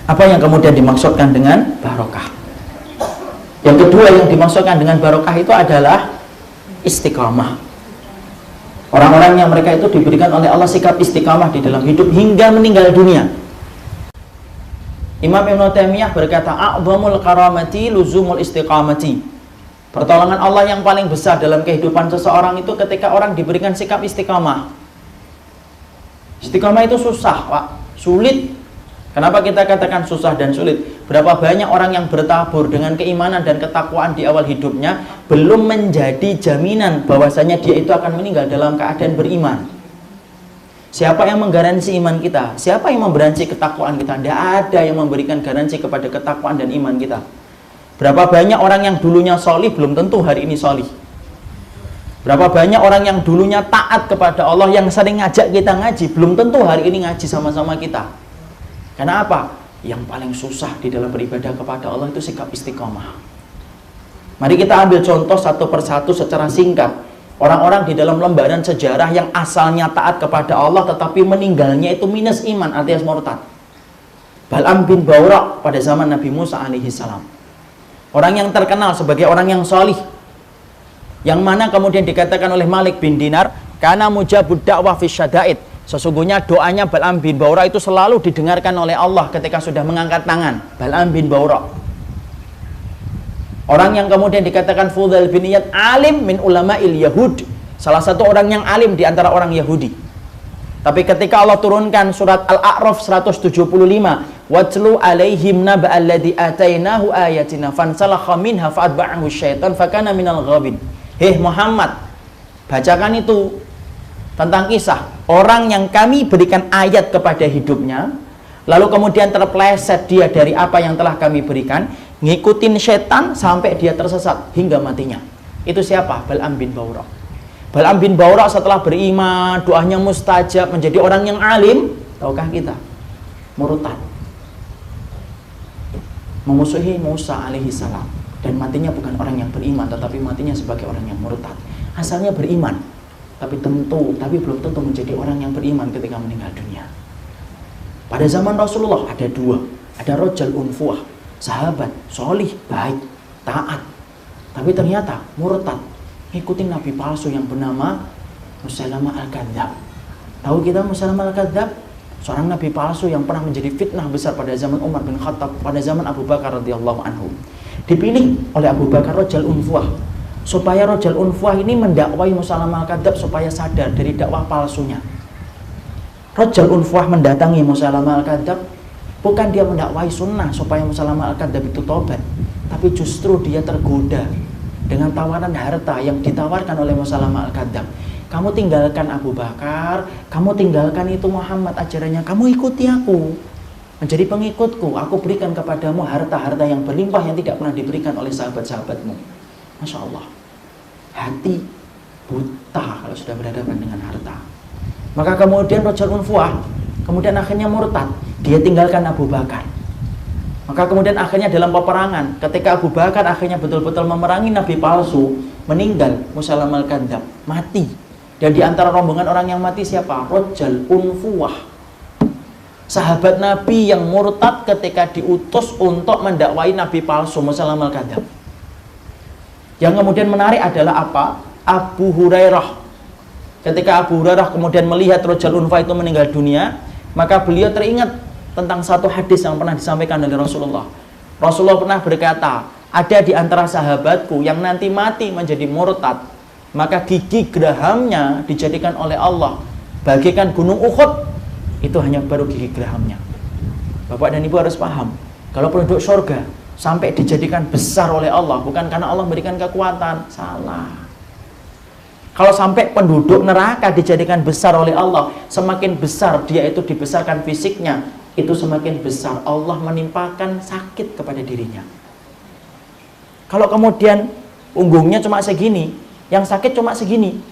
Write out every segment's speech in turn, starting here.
Apa yang kemudian dimaksudkan dengan barokah? Yang kedua yang dimaksudkan dengan barokah itu adalah istiqamah. Orang-orang yang mereka itu diberikan oleh Allah sikap istiqamah di dalam hidup hingga meninggal dunia. Imam Ibnu Taimiyah berkata, "A'dhamul karamati luzumul istiqamati." Pertolongan Allah yang paling besar dalam kehidupan seseorang itu ketika orang diberikan sikap istiqamah. Istiqamah itu susah, Pak, sulit. Kenapa kita katakan susah dan sulit? Berapa banyak orang yang bertabur dengan keimanan dan ketakwaan di awal hidupnya belum menjadi jaminan bahwasanya dia itu akan meninggal dalam keadaan beriman. Siapa yang menggaransi iman kita? Siapa yang memberi ketakwaan kita? Tidak ada yang memberikan garansi kepada ketakwaan dan iman kita. Berapa banyak orang yang dulunya solih belum tentu hari ini solih. Berapa banyak orang yang dulunya taat kepada Allah yang sering ngajak kita ngaji belum tentu hari ini ngaji sama-sama kita. Karena apa? Yang paling susah di dalam beribadah kepada Allah itu sikap istiqomah. Mari kita ambil contoh satu persatu secara singkat. Orang-orang di dalam lembaran sejarah yang asalnya taat kepada Allah tetapi meninggalnya itu minus iman alias murtad. Bal'am bin Bawra pada zaman Nabi Musa alaihi salam. Orang yang terkenal sebagai orang yang solih. Yang mana kemudian dikatakan oleh Malik bin Dinar, kana mujabud da'wah fi syada'id. Sesungguhnya doanya Bal'am bin Bawra itu selalu didengarkan oleh Allah ketika sudah mengangkat tangan. Bal'am bin Bawra. Orang yang kemudian dikatakan Fudail bin Iyad, alim min ulama'il Yahud. Salah satu orang yang alim di antara orang Yahudi. Tapi ketika Allah turunkan surat Al-A'raf 175, watlu alaihim naba'al ladzi atainahu ayatina fansalakha minha fa'atba'ahu syaitan fakana minal ghabin. Hei Muhammad, bacakan itu tentang kisah orang yang kami berikan ayat kepada hidupnya, lalu kemudian terpleset dia dari apa yang telah kami berikan, ngikutin setan sampai dia tersesat hingga matinya. Itu siapa? Bal'am bin Bawra. Bal'am bin Bawra setelah beriman, doanya mustajab, menjadi orang yang alim. Tahukah kita? Murtad. Memusuhi Musa alaihi salam. Dan matinya bukan orang yang beriman, tetapi matinya sebagai orang yang murtad. Asalnya beriman, tapi belum tentu menjadi orang yang beriman ketika meninggal dunia. Pada zaman Rasulullah ada dua. Ada Rajul Unfuah, sahabat, solih, baik, taat. Tapi ternyata murtad, ngikutin nabi palsu yang bernama Musailamah Al-Kadzdzab. Tahu kita Musailamah Al-Kadzdzab? Seorang nabi palsu yang pernah menjadi fitnah besar pada zaman Umar bin Khattab, pada zaman Abu Bakar radhiyallahu anhu. Dipilih oleh Abu Bakar Rajul Unfuah supaya Rajul Unfuah ini mendakwai Musailamah Al-Kadzdzab supaya sadar dari dakwah palsunya. Rajul Unfuah mendatangi Musailamah Al-Kadzdzab, bukan dia mendakwai sunnah supaya Musailamah Al-Kadzdzab itu tobat, tapi justru dia tergoda dengan tawaran harta yang ditawarkan oleh Musailamah Al-Kadzdzab. Kamu tinggalkan Abu Bakar, kamu tinggalkan itu Muhammad ajarannya, kamu ikuti aku, menjadi pengikutku, aku berikan kepadamu harta-harta yang berlimpah yang tidak pernah diberikan oleh sahabat-sahabatmu. Masya Allah, hati buta kalau sudah berhadapan dengan harta. Maka kemudian Rajul Unfuah kemudian akhirnya murtad, dia tinggalkan Abu Bakar. Maka kemudian akhirnya dalam peperangan, ketika Abu Bakar akhirnya betul-betul memerangi nabi palsu, meninggal Musailamah Al-Kadzdzab, mati. Dan di antara rombongan orang yang mati siapa? Rajul Unfuah, sahabat Nabi yang murtad ketika diutus untuk mendakwai nabi palsu Musailamah Al-Kadzdzab. Yang kemudian menarik adalah apa? Abu Hurairah. Ketika Abu Hurairah kemudian melihat Rajul Unfuah itu meninggal dunia, maka beliau teringat tentang satu hadis yang pernah disampaikan oleh Rasulullah. Rasulullah pernah berkata, ada di antara sahabatku yang nanti mati menjadi murtad, maka gigi gerahamnya dijadikan oleh Allah bagaikan gunung Uhud. Itu hanya baru gigi gerahamnya. Bapak dan Ibu harus paham, kalau penduduk surga sampai dijadikan besar oleh Allah, bukan karena Allah memberikan kekuatan, salah. Kalau sampai penduduk neraka dijadikan besar oleh Allah, semakin besar dia itu dibesarkan fisiknya, itu semakin besar Allah menimpakan sakit kepada dirinya. Kalau kemudian punggungnya cuma segini, yang sakit cuma segini,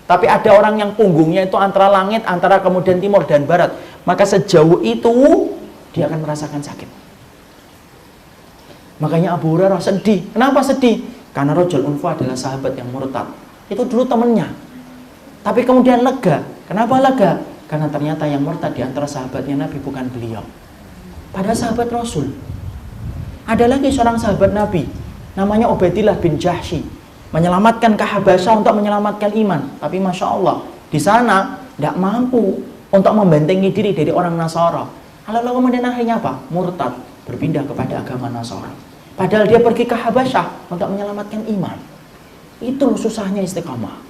tapi ada orang yang punggungnya itu antara langit, antara kemudian timur dan barat, maka sejauh itu dia akan merasakan sakit. Makanya Abu Hurairah sedih. Kenapa sedih? Karena Rajul Unfuah adalah sahabat yang murtad. Itu dulu temannya, tapi kemudian lega. Kenapa lega? Karena ternyata yang murtad di antara sahabatnya Nabi bukan beliau. pada sahabat Rasul. Ada lagi seorang sahabat Nabi, namanya Ubaidillah bin Jahsy, menyelamatkan ke Habasyah untuk menyelamatkan iman. Tapi Masya Allah, di sana tidak mampu untuk membentengi diri dari orang Nasara. Lalu kemudian akhirnya apa? Murtad, berpindah kepada agama Nasara. Padahal dia pergi ke Habasyah untuk menyelamatkan iman. Itu susahnya istiqamah.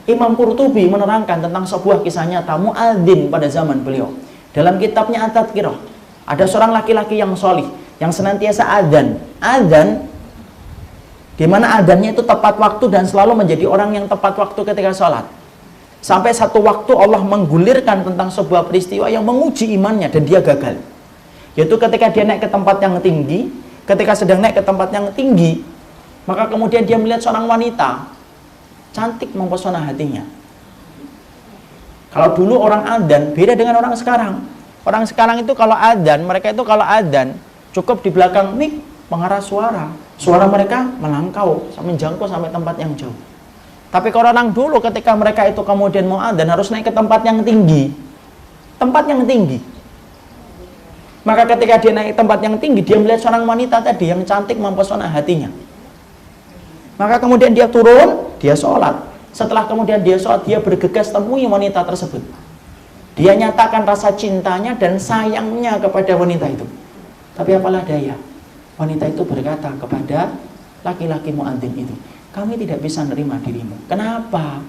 Imam Qurtubi menerangkan tentang sebuah kisah nyata muadzin pada zaman beliau. Dalam kitabnya At-Tadhkirah, ada seorang laki-laki yang solih, yang senantiasa adzan. Adzan, di mana adzannya itu tepat waktu dan selalu menjadi orang yang tepat waktu ketika sholat. Sampai satu waktu Allah menggulirkan tentang sebuah peristiwa yang menguji imannya dan dia gagal. Yaitu ketika dia naik ke tempat yang tinggi, ketika sedang naik ke tempat yang tinggi, maka kemudian dia melihat seorang wanita cantik mempesona hatinya. Kalau dulu orang adzan beda dengan orang sekarang. Orang sekarang itu kalau adzan, mereka itu kalau adzan cukup di belakang mik pengeras suara. Suara mereka melangkau, menjangkau sampai tempat yang jauh. Tapi kalau orang dulu ketika mereka itu kemudian mau adzan harus naik ke tempat yang tinggi. Tempat yang tinggi. Maka ketika dia naik ke tempat yang tinggi, dia melihat seorang wanita tadi yang cantik mempesona hatinya. Maka kemudian dia turun, dia sholat. Setelah kemudian dia sholat, dia bergegas temui wanita tersebut. Dia nyatakan rasa cintanya dan sayangnya kepada wanita itu. Tapi apalah daya, wanita itu berkata kepada laki-laki muadzin itu, kami tidak bisa nerima dirimu. Kenapa?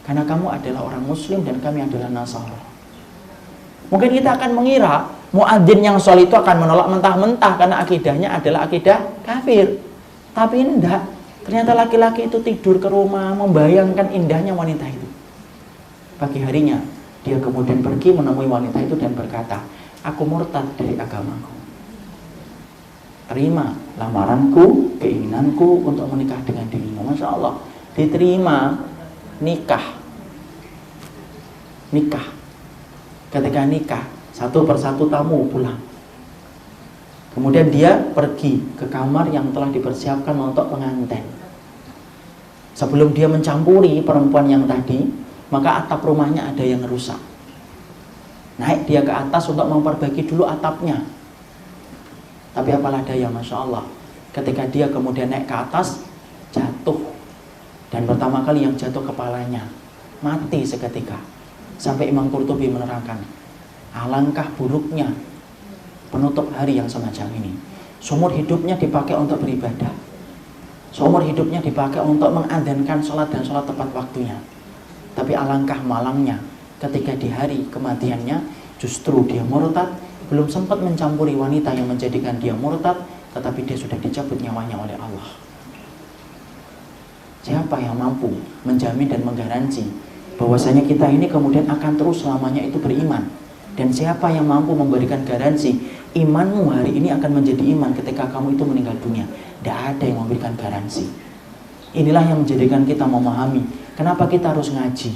Karena kamu adalah orang muslim dan kami adalah Nasara. Mungkin kita akan mengira muadzin yang soleh itu akan menolak mentah-mentah karena akidahnya adalah akidah kafir. Tapi enggak. Ternyata laki-laki itu tidur ke rumah membayangkan indahnya wanita itu. Pagi harinya dia kemudian pergi menemui wanita itu dan berkata, aku murtad dari agamaku. Terima lamaranku, keinginanku untuk menikah dengan dirimu. Masya Allah, diterima nikah. Ketika nikah, satu persatu tamu pulang. Kemudian dia pergi ke kamar yang telah dipersiapkan untuk pengantin. Sebelum dia mencampuri perempuan yang tadi, maka atap rumahnya ada yang rusak. Naik dia ke atas untuk memperbaiki dulu atapnya. Tapi apalah daya, Masya Allah, ketika dia kemudian naik ke atas, jatuh. Dan pertama kali yang jatuh kepalanya, mati seketika. Sampai Imam Qurtubi menerangkan, alangkah buruknya penutup hari yang semacam ini. Seumur hidupnya dipakai untuk beribadah, seumur hidupnya dipakai untuk mengadzankan sholat dan sholat tepat waktunya. Tapi alangkah malangnya ketika di hari kematiannya justru dia murtad, belum sempat mencampuri wanita yang menjadikan dia murtad, tetapi dia sudah dicabut nyawanya oleh Allah. Siapa yang mampu menjamin dan menggaransi bahwasanya kita ini kemudian akan terus selamanya itu beriman? Dan siapa yang mampu memberikan garansi imanmu hari ini akan menjadi iman ketika kamu itu meninggal dunia? Tidak ada yang memberikan garansi. Inilah yang menjadikan kita memahami kenapa kita harus ngaji,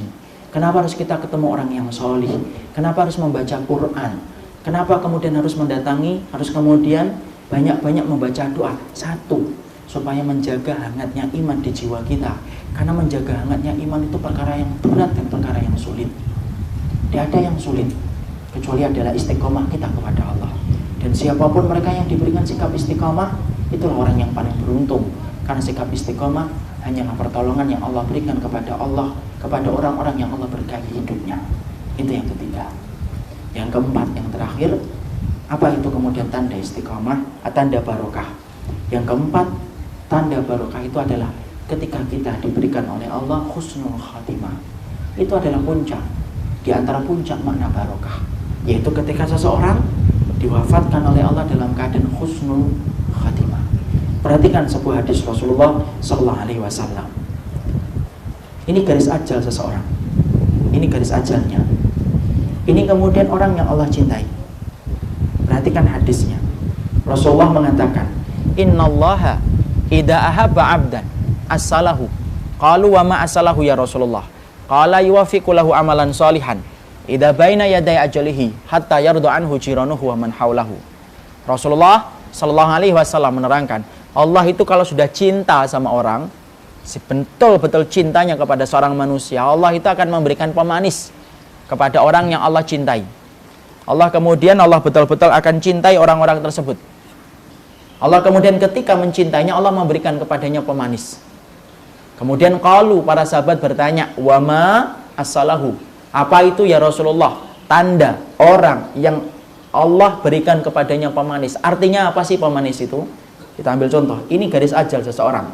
kenapa harus kita ketemu orang yang solih, kenapa harus membaca Quran, kenapa kemudian harus mendatangi, harus kemudian banyak-banyak membaca doa. Satu, supaya menjaga hangatnya iman di jiwa kita. Karena menjaga hangatnya iman itu perkara yang berat dan perkara yang sulit. Tidak ada yang sulit kecuali adalah istiqomah kita kepada Allah. Dan siapapun mereka yang diberikan sikap istiqomah, itulah orang yang paling beruntung. Karena sikap istiqomah hanyalah pertolongan yang Allah berikan kepada Allah, kepada orang-orang yang Allah berkahi hidupnya. Itu yang ketiga. Yang keempat, yang terakhir, apa itu kemudian tanda istiqomah? Tanda barokah. Yang keempat, tanda barokah itu adalah ketika kita diberikan oleh Allah husnul khatimah. Itu adalah puncak, di antara puncak makna barokah, yaitu ketika seseorang diwafatkan oleh Allah dalam keadaan husnul khatimah. Perhatikan sebuah hadis Rasulullah Sallallahu Alaihi Wasallam. Ini garis ajal seseorang. Ini garis ajalnya. Ini kemudian orang yang Allah cintai. Perhatikan hadisnya. Rasulullah mengatakan, Innallaha idza ahabba 'abdan as-salahu. Qalu wa ma as-salahu ya Rasulullah? Qala yuwaffiqu lahu amalan shalihan idza baina yaday ajalihi hatta yardu anhu jiranuhu wa man haulahu. Rasulullah Sallallahu Alaihi Wasallam menerangkan, Allah itu kalau sudah cinta sama orang, betul-betul cintanya kepada seorang manusia, Allah itu akan memberikan pemanis kepada orang yang Allah cintai. Allah betul-betul akan cintai orang-orang tersebut. Allah kemudian ketika mencintainya, Allah memberikan kepadanya pemanis. Kemudian qalu, para sahabat bertanya, wa ma as-salahu, apa itu ya Rasulullah? Tanda orang yang Allah berikan kepadanya pemanis. Artinya apa sih pemanis itu? Kita ambil contoh, ini garis ajal seseorang.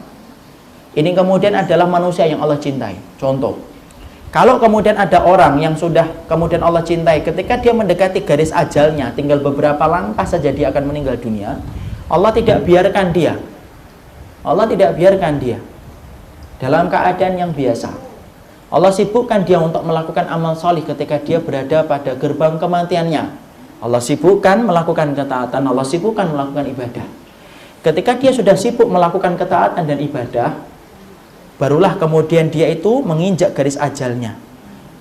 Ini kemudian adalah manusia yang Allah cintai. Contoh, kalau kemudian ada orang yang sudah kemudian Allah cintai, ketika dia mendekati garis ajalnya, tinggal beberapa langkah saja dia akan meninggal dunia, Allah tidak biarkan dia. Allah tidak biarkan dia dalam keadaan yang biasa. Allah sibukkan dia untuk melakukan amal soleh ketika dia berada pada gerbang kematiannya. Allah sibukkan melakukan ketaatan, Allah sibukkan melakukan ibadah. Ketika dia sudah sibuk melakukan ketaatan dan ibadah, barulah kemudian dia itu menginjak garis ajalnya.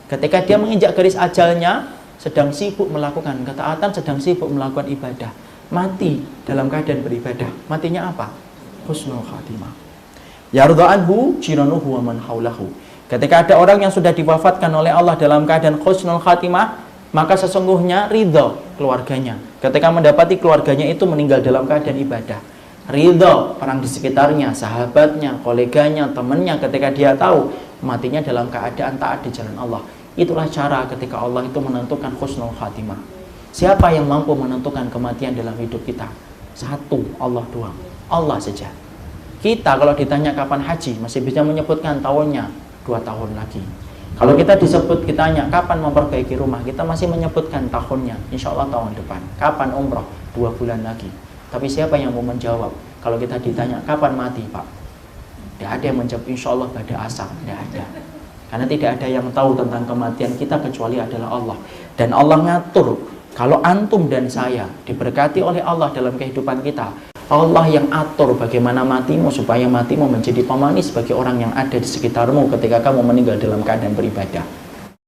Ketika dia menginjak garis ajalnya, sedang sibuk melakukan ketaatan, sedang sibuk melakukan ibadah, mati dalam keadaan beribadah. Matinya apa? Husnul khatimah. Yardha anhu jiranuhu wa man haulahu. Ketika ada orang yang sudah diwafatkan oleh Allah dalam keadaan husnul khatimah, maka sesungguhnya ridho keluarganya. Ketika mendapati keluarganya itu meninggal dalam keadaan ibadah, ridho orang di sekitarnya, sahabatnya, koleganya, temannya, ketika dia tahu matinya dalam keadaan taat di jalan Allah. Itulah cara ketika Allah itu menentukan husnul khatimah. Siapa yang mampu menentukan kematian dalam hidup kita? Satu, Allah doang. Allah saja. Kita kalau ditanya kapan haji, masih bisa menyebutkan tahunnya 2 tahun lagi. Kalau kita ditanya kapan memperbaiki rumah, kita masih menyebutkan tahunnya, insya Allah tahun depan. Kapan umroh? 2 bulan lagi. Tapi siapa yang mau menjawab? Kalau kita ditanya kapan mati, Pak? Tidak ada yang menjawab insya Allah pada asal. Tidak ada. Karena tidak ada yang tahu tentang kematian kita kecuali adalah Allah. Dan Allah ngatur. Kalau antum dan saya diberkati oleh Allah dalam kehidupan kita, Allah yang atur bagaimana matimu supaya matimu menjadi pemanis bagi orang yang ada di sekitarmu ketika kamu meninggal dalam keadaan beribadah.